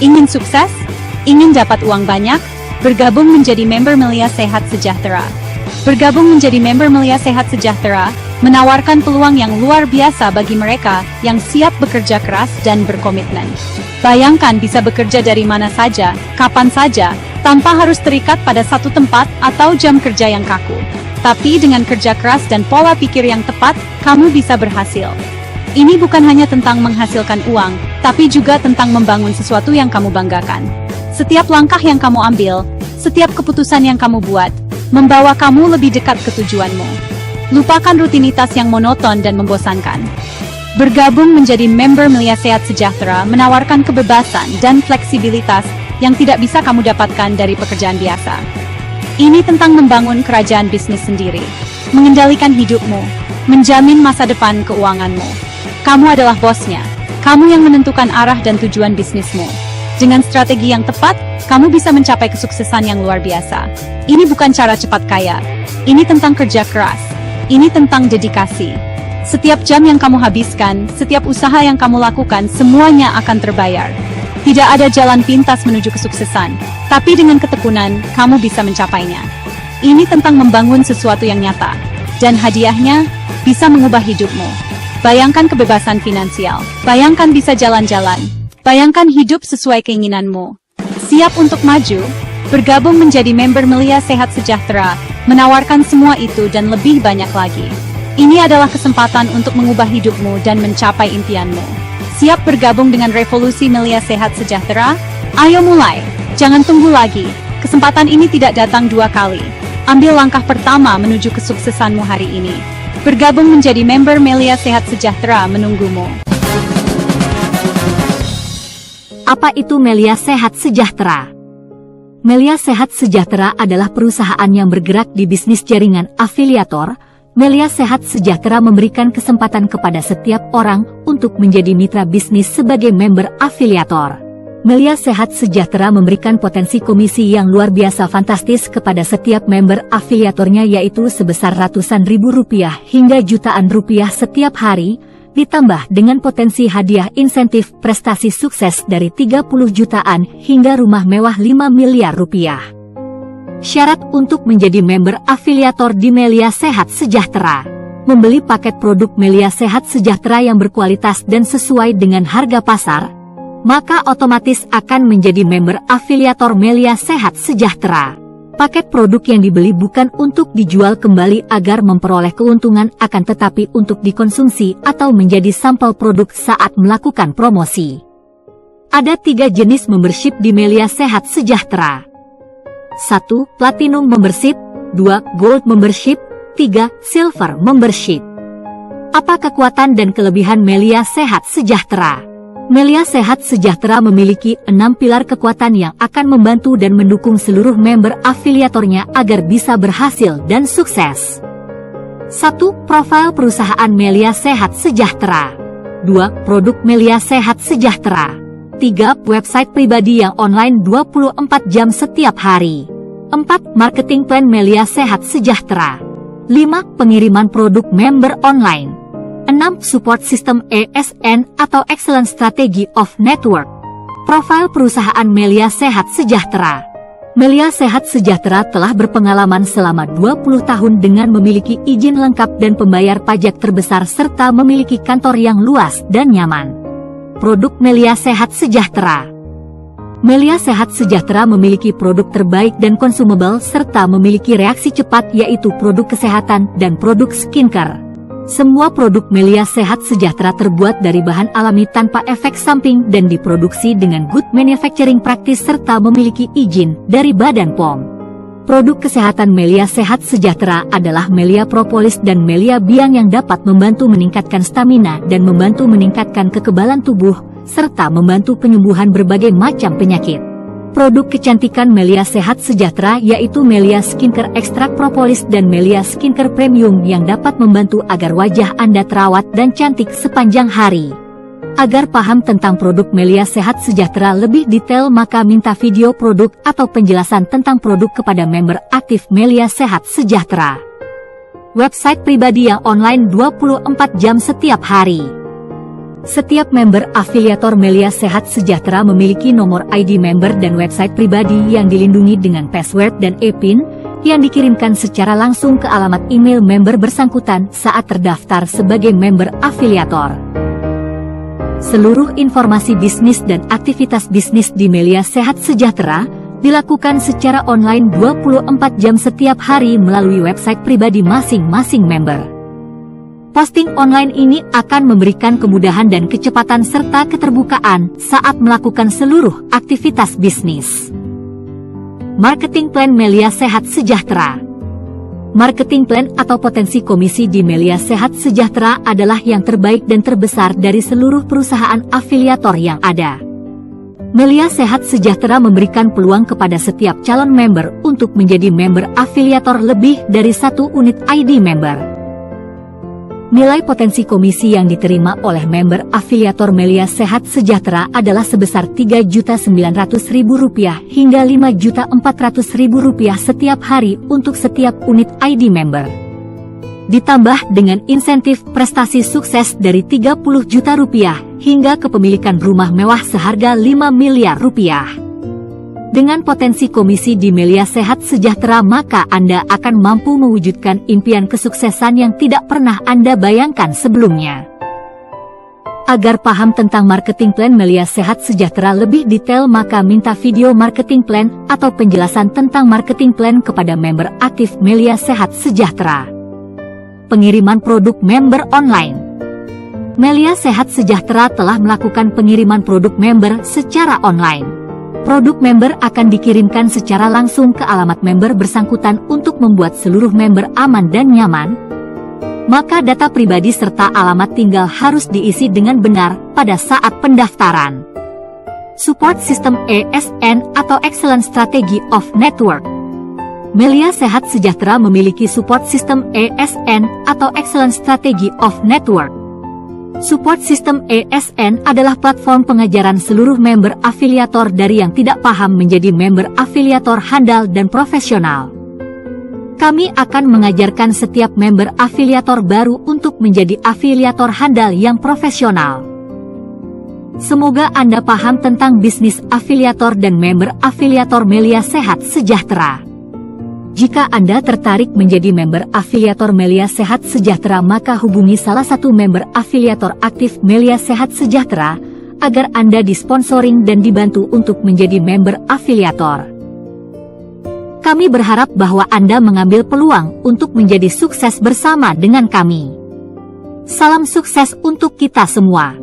Ingin sukses? Ingin dapat uang banyak? Bergabung menjadi member Melia Sehat Sejahtera. Bergabung menjadi member Melia Sehat Sejahtera menawarkan peluang yang luar biasa bagi mereka yang siap bekerja keras dan berkomitmen. Bayangkan bisa bekerja dari mana saja, kapan saja, tanpa harus terikat pada satu tempat atau jam kerja yang kaku. Tapi dengan kerja keras dan pola pikir yang tepat, kamu bisa berhasil. Ini bukan hanya tentang menghasilkan uang, tapi juga tentang membangun sesuatu yang kamu banggakan. Setiap langkah yang kamu ambil, setiap keputusan yang kamu buat, membawa kamu lebih dekat ke tujuanmu. Lupakan rutinitas yang monoton dan membosankan. Bergabung menjadi member Melia Sehat Sejahtera menawarkan kebebasan dan fleksibilitas yang tidak bisa kamu dapatkan dari pekerjaan biasa. Ini tentang membangun kerajaan bisnis sendiri, mengendalikan hidupmu, menjamin masa depan keuanganmu. Kamu adalah bosnya, kamu yang menentukan arah dan tujuan bisnismu. Dengan strategi yang tepat, kamu bisa mencapai kesuksesan yang luar biasa. Ini bukan cara cepat kaya, ini tentang kerja keras. Ini tentang dedikasi. Setiap jam yang kamu habiskan, setiap usaha yang kamu lakukan, semuanya akan terbayar. Tidak ada jalan pintas menuju kesuksesan, tapi dengan ketekunan, kamu bisa mencapainya. Ini tentang membangun sesuatu yang nyata, dan hadiahnya bisa mengubah hidupmu. Bayangkan kebebasan finansial, bayangkan bisa jalan-jalan, bayangkan hidup sesuai keinginanmu. Siap untuk maju? Bergabung menjadi member Melia Sehat Sejahtera menawarkan semua itu dan lebih banyak lagi. Ini adalah kesempatan untuk mengubah hidupmu dan mencapai impianmu. Siap bergabung dengan revolusi Melia Sehat Sejahtera? Ayo mulai, jangan tunggu lagi. Kesempatan ini tidak datang dua kali. Ambil langkah pertama menuju kesuksesanmu hari ini. Bergabung menjadi member Melia Sehat Sejahtera menunggumu. Apa itu Melia Sehat Sejahtera? Melia Sehat Sejahtera adalah perusahaan yang bergerak di bisnis jaringan afiliator. Melia Sehat Sejahtera memberikan kesempatan kepada setiap orang untuk menjadi mitra bisnis sebagai member afiliator. Melia Sehat Sejahtera memberikan potensi komisi yang luar biasa fantastis kepada setiap member afiliatornya, yaitu sebesar ratusan ribu rupiah hingga jutaan rupiah setiap hari, ditambah dengan potensi hadiah insentif prestasi sukses dari 30 jutaan hingga rumah mewah 5 miliar rupiah. Syarat untuk menjadi member afiliator di Melia Sehat Sejahtera: membeli paket produk Melia Sehat Sejahtera yang berkualitas dan sesuai dengan harga pasar, maka otomatis akan menjadi member afiliator Melia Sehat Sejahtera. Paket produk yang dibeli bukan untuk dijual kembali agar memperoleh keuntungan, akan tetapi untuk dikonsumsi atau menjadi sampel produk saat melakukan promosi. Ada 3 jenis membership di Melia Sehat Sejahtera. 1. Platinum Membership, 2. Gold Membership, 3. Silver Membership. Apa kekuatan dan kelebihan Melia Sehat Sejahtera? Melia Sehat Sejahtera memiliki 6 pilar kekuatan yang akan membantu dan mendukung seluruh member afiliatornya agar bisa berhasil dan sukses. 1. Profil perusahaan Melia Sehat Sejahtera. 2. Produk Melia Sehat Sejahtera. 3. Website pribadi yang online 24 jam setiap hari. 4. Marketing plan Melia Sehat Sejahtera. 5. Pengiriman produk member online. 6. Support System ESN atau Excellent Strategy of Network. Profil perusahaan Melia Sehat Sejahtera. Melia Sehat Sejahtera telah berpengalaman selama 20 tahun dengan memiliki izin lengkap dan pembayar pajak terbesar serta memiliki kantor yang luas dan nyaman. Produk Melia Sehat Sejahtera. Melia Sehat Sejahtera memiliki produk terbaik dan consumable serta memiliki reaksi cepat, yaitu produk kesehatan dan produk skincare. Semua produk Melia Sehat Sejahtera terbuat dari bahan alami tanpa efek samping dan diproduksi dengan good manufacturing practice serta memiliki izin dari Badan POM. Produk kesehatan Melia Sehat Sejahtera adalah Melia Propolis dan Melia Biang yang dapat membantu meningkatkan stamina dan membantu meningkatkan kekebalan tubuh, serta membantu penyembuhan berbagai macam penyakit. Produk kecantikan Melia Sehat Sejahtera yaitu Melia Skincare Extract Propolis dan Melia Skincare Premium yang dapat membantu agar wajah Anda terawat dan cantik sepanjang hari. Agar paham tentang produk Melia Sehat Sejahtera lebih detail, maka minta video produk atau penjelasan tentang produk kepada member aktif Melia Sehat Sejahtera. Website pribadi yang online 24 jam setiap hari. Setiap member afiliator Melia Sehat Sejahtera memiliki nomor ID member dan website pribadi yang dilindungi dengan password dan e-PIN yang dikirimkan secara langsung ke alamat email member bersangkutan saat terdaftar sebagai member afiliator. Seluruh informasi bisnis dan aktivitas bisnis di Melia Sehat Sejahtera dilakukan secara online 24 jam setiap hari melalui website pribadi masing-masing member. Posting online ini akan memberikan kemudahan dan kecepatan serta keterbukaan saat melakukan seluruh aktivitas bisnis. Marketing Plan Melia Sehat Sejahtera. Marketing plan atau potensi komisi di Melia Sehat Sejahtera adalah yang terbaik dan terbesar dari seluruh perusahaan afiliator yang ada. Melia Sehat Sejahtera memberikan peluang kepada setiap calon member untuk menjadi member afiliator lebih dari 1 unit ID member. Nilai potensi komisi yang diterima oleh member afiliator Melia Sehat Sejahtera adalah sebesar Rp3.900.000 hingga Rp5.400.000 setiap hari untuk setiap unit ID member. Ditambah dengan insentif prestasi sukses dari Rp30 juta hingga kepemilikan rumah mewah seharga Rp5 miliar. Dengan potensi komisi di Melia Sehat Sejahtera, maka Anda akan mampu mewujudkan impian kesuksesan yang tidak pernah Anda bayangkan sebelumnya. Agar paham tentang marketing plan Melia Sehat Sejahtera lebih detail, maka minta video marketing plan atau penjelasan tentang marketing plan kepada member aktif Melia Sehat Sejahtera. Pengiriman produk member online. Melia Sehat Sejahtera telah melakukan pengiriman produk member secara online. Produk member akan dikirimkan secara langsung ke alamat member bersangkutan untuk membuat seluruh member aman dan nyaman. Maka data pribadi serta alamat tinggal harus diisi dengan benar pada saat pendaftaran. Support System ESN atau Excellent Strategy of Network. Melia Sehat Sejahtera memiliki support system ESN atau Excellent Strategy of Network. Support System ESN adalah platform pengajaran seluruh member afiliator dari yang tidak paham menjadi member afiliator handal dan profesional. Kami akan mengajarkan setiap member afiliator baru untuk menjadi afiliator handal yang profesional. Semoga Anda paham tentang bisnis afiliator dan member afiliator Melia Sehat Sejahtera. Jika Anda tertarik menjadi member afiliator Melia Sehat Sejahtera, maka hubungi salah satu member afiliator aktif Melia Sehat Sejahtera agar Anda disponsoring dan dibantu untuk menjadi member afiliator. Kami berharap bahwa Anda mengambil peluang untuk menjadi sukses bersama dengan kami. Salam sukses untuk kita semua.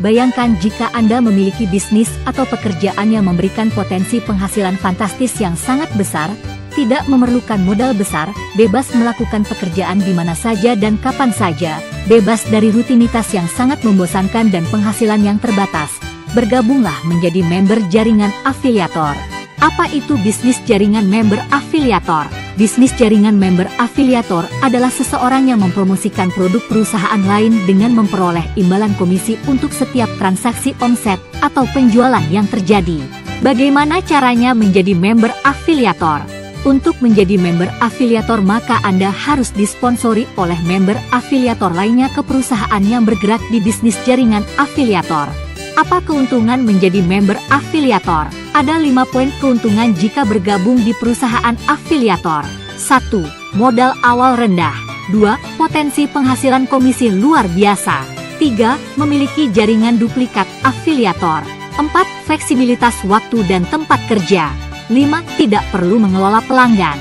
Bayangkan jika Anda memiliki bisnis atau pekerjaan yang memberikan potensi penghasilan fantastis yang sangat besar, tidak memerlukan modal besar, bebas melakukan pekerjaan di mana saja dan kapan saja, bebas dari rutinitas yang sangat membosankan dan penghasilan yang terbatas. Bergabunglah menjadi member jaringan afiliator. Apa itu bisnis jaringan member afiliator? Bisnis jaringan member afiliator adalah seseorang yang mempromosikan produk perusahaan lain dengan memperoleh imbalan komisi untuk setiap transaksi omset atau penjualan yang terjadi. Bagaimana caranya menjadi member afiliator? Untuk menjadi member afiliator, maka Anda harus disponsori oleh member afiliator lainnya ke perusahaan yang bergerak di bisnis jaringan afiliator. Apa keuntungan menjadi member afiliator? Ada 5 poin keuntungan jika bergabung di perusahaan afiliator. 1. Modal awal rendah. 2. Potensi penghasilan komisi luar biasa. 3. Memiliki jaringan duplikat afiliator. 4. Fleksibilitas waktu dan tempat kerja. 5. Tidak perlu mengelola pelanggan.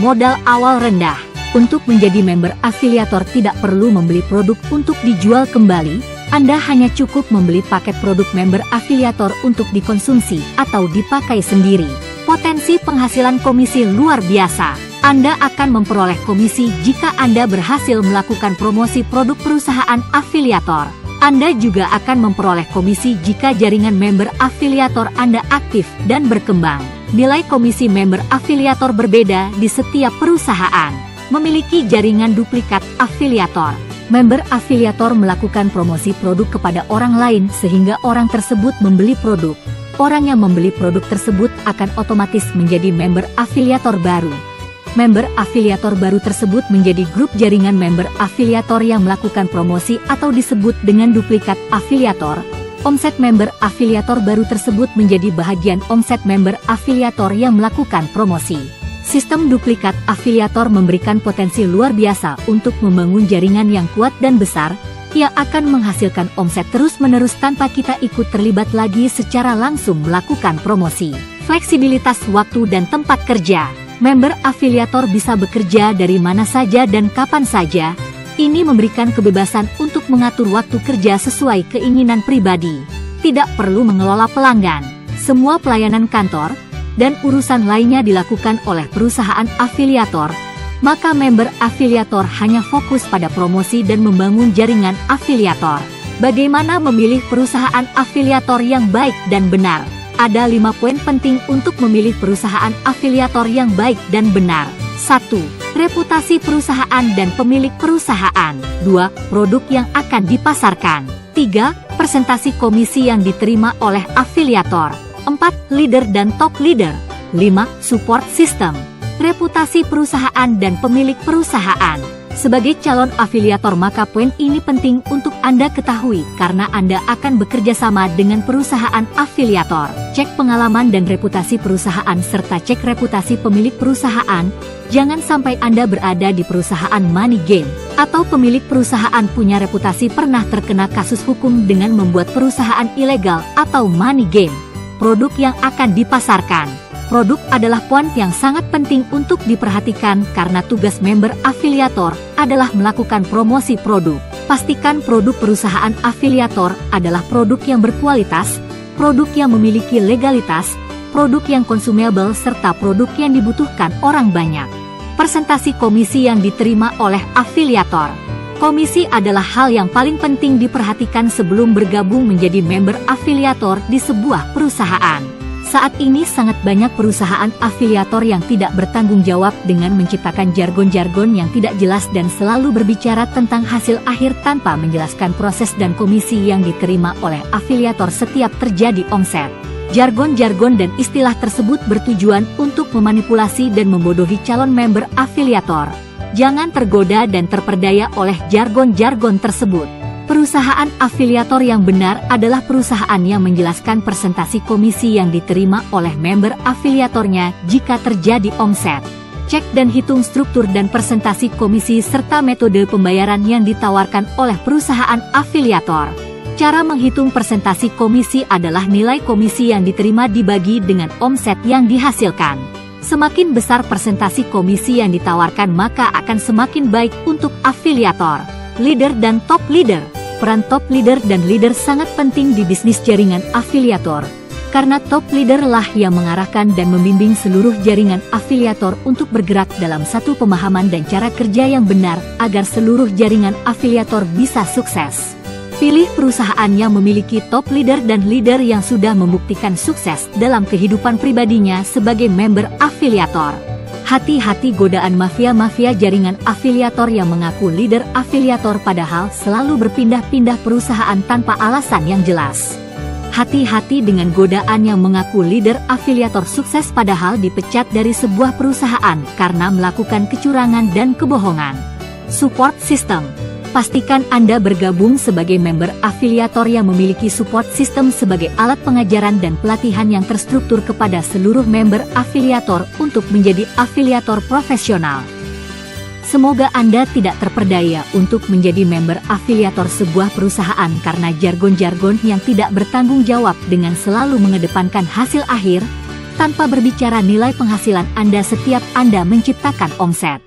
Modal awal rendah. Untuk menjadi member afiliator tidak perlu membeli produk untuk dijual kembali. Anda hanya cukup membeli paket produk member afiliator untuk dikonsumsi atau dipakai sendiri. Potensi penghasilan komisi luar biasa. Anda akan memperoleh komisi jika Anda berhasil melakukan promosi produk perusahaan afiliator. Anda juga akan memperoleh komisi jika jaringan member afiliator Anda aktif dan berkembang. Nilai komisi member afiliator berbeda di setiap perusahaan. Memiliki jaringan duplikat afiliator. Member afiliator melakukan promosi produk kepada orang lain sehingga orang tersebut membeli produk. Orang yang membeli produk tersebut akan otomatis menjadi member afiliator baru. Member afiliator baru tersebut menjadi grup jaringan member afiliator yang melakukan promosi atau disebut dengan duplikat afiliator. Omset member afiliator baru tersebut menjadi bahagian omset member afiliator yang melakukan promosi. Sistem duplikat afiliator memberikan potensi luar biasa untuk membangun jaringan yang kuat dan besar, yang akan menghasilkan omset terus-menerus tanpa kita ikut terlibat lagi secara langsung melakukan promosi. Fleksibilitas waktu dan tempat kerja. Member afiliator bisa bekerja dari mana saja dan kapan saja. Ini memberikan kebebasan untuk mengatur waktu kerja sesuai keinginan pribadi. Tidak perlu mengelola pelanggan. Semua pelayanan kantor dan urusan lainnya dilakukan oleh perusahaan afiliator. Maka member afiliator hanya fokus pada promosi dan membangun jaringan afiliator. Bagaimana memilih perusahaan afiliator yang baik dan benar? Ada 5 poin penting untuk memilih perusahaan afiliator yang baik dan benar. 1. Reputasi perusahaan dan pemilik perusahaan. 2. Produk yang akan dipasarkan. 3. Persentase komisi yang diterima oleh afiliator. 4. Leader dan top leader. 5. Support system. Reputasi perusahaan dan pemilik perusahaan. Sebagai calon afiliator maka poin ini penting untuk Anda ketahui karena Anda akan bekerja sama dengan perusahaan afiliator. Cek pengalaman dan reputasi perusahaan serta cek reputasi pemilik perusahaan. Jangan sampai Anda berada di perusahaan money game atau pemilik perusahaan punya reputasi pernah terkena kasus hukum dengan membuat perusahaan ilegal atau money game. Produk yang akan dipasarkan. Produk adalah poin yang sangat penting untuk diperhatikan karena tugas member afiliator adalah melakukan promosi produk. Pastikan produk perusahaan afiliator adalah produk yang berkualitas, produk yang memiliki legalitas, produk yang consumable serta produk yang dibutuhkan orang banyak. Persentase komisi yang diterima oleh afiliator. Komisi adalah hal yang paling penting diperhatikan sebelum bergabung menjadi member afiliator di sebuah perusahaan. Saat ini sangat banyak perusahaan afiliator yang tidak bertanggung jawab dengan menciptakan jargon-jargon yang tidak jelas dan selalu berbicara tentang hasil akhir tanpa menjelaskan proses dan komisi yang diterima oleh afiliator setiap terjadi omset. Jargon-jargon dan istilah tersebut bertujuan untuk memanipulasi dan membodohi calon member afiliator. Jangan tergoda dan terperdaya oleh jargon-jargon tersebut. Perusahaan afiliator yang benar adalah perusahaan yang menjelaskan persentase komisi yang diterima oleh member afiliatornya jika terjadi omset. Cek dan hitung struktur dan persentase komisi serta metode pembayaran yang ditawarkan oleh perusahaan afiliator. Cara menghitung persentase komisi adalah nilai komisi yang diterima dibagi dengan omset yang dihasilkan. Semakin besar persentase komisi yang ditawarkan maka akan semakin baik untuk afiliator. Leader dan top leader. Peran top leader dan leader sangat penting di bisnis jaringan afiliator. Karena top leader lah yang mengarahkan dan membimbing seluruh jaringan afiliator untuk bergerak dalam satu pemahaman dan cara kerja yang benar agar seluruh jaringan afiliator bisa sukses. Pilih perusahaan yang memiliki top leader dan leader yang sudah membuktikan sukses dalam kehidupan pribadinya sebagai member afiliator. Hati-hati godaan mafia-mafia jaringan afiliator yang mengaku leader afiliator padahal selalu berpindah-pindah perusahaan tanpa alasan yang jelas. Hati-hati dengan godaan yang mengaku leader afiliator sukses padahal dipecat dari sebuah perusahaan karena melakukan kecurangan dan kebohongan. Support system. Pastikan Anda bergabung sebagai member afiliator yang memiliki support system sebagai alat pengajaran dan pelatihan yang terstruktur kepada seluruh member afiliator untuk menjadi afiliator profesional. Semoga Anda tidak terperdaya untuk menjadi member afiliator sebuah perusahaan karena jargon-jargon yang tidak bertanggung jawab dengan selalu mengedepankan hasil akhir, tanpa berbicara nilai penghasilan Anda setiap Anda menciptakan omset.